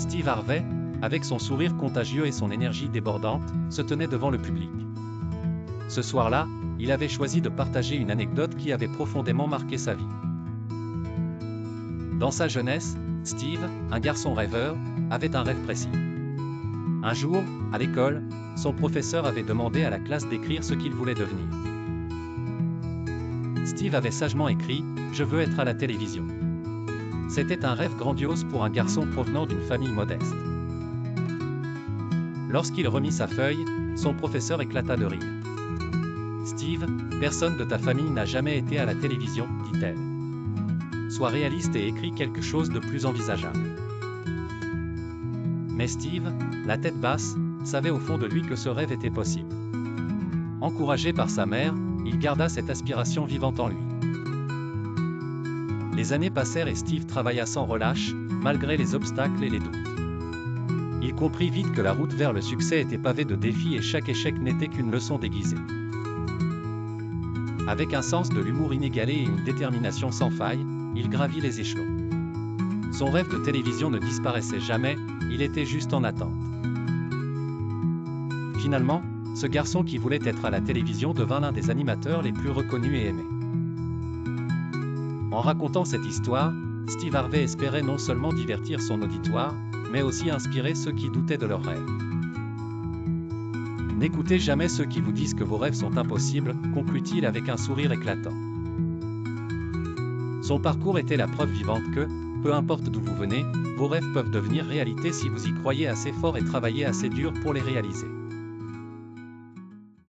Steve Harvey, avec son sourire contagieux et son énergie débordante, se tenait devant le public. Ce soir-là, il avait choisi de partager une anecdote qui avait profondément marqué sa vie. Dans sa jeunesse, Steve, un garçon rêveur, avait un rêve précis. Un jour, à l'école, son professeur avait demandé à la classe d'écrire ce qu'il voulait devenir. Steve avait sagement écrit « Je veux être à la télévision ». C'était un rêve grandiose pour un garçon provenant d'une famille modeste. Lorsqu'il remit sa feuille, son professeur éclata de rire. « Steve, personne de ta famille n'a jamais été à la télévision, dit-elle. Sois réaliste et écris quelque chose de plus envisageable. » Mais Steve, la tête basse, savait au fond de lui que ce rêve était possible. Encouragé par sa mère, il garda cette aspiration vivante en lui. Les années passèrent et Steve travailla sans relâche, malgré les obstacles et les doutes. Il comprit vite que la route vers le succès était pavée de défis et chaque échec n'était qu'une leçon déguisée. Avec un sens de l'humour inégalé et une détermination sans faille, il gravit les échelons. Son rêve de télévision ne disparaissait jamais, il était juste en attente. Finalement, ce garçon qui voulait être à la télévision devint l'un des animateurs les plus reconnus et aimés. En racontant cette histoire, Steve Harvey espérait non seulement divertir son auditoire, mais aussi inspirer ceux qui doutaient de leurs rêves. N'écoutez jamais ceux qui vous disent que vos rêves sont impossibles, conclut-il avec un sourire éclatant. Son parcours était la preuve vivante que, peu importe d'où vous venez, vos rêves peuvent devenir réalité si vous y croyez assez fort et travaillez assez dur pour les réaliser.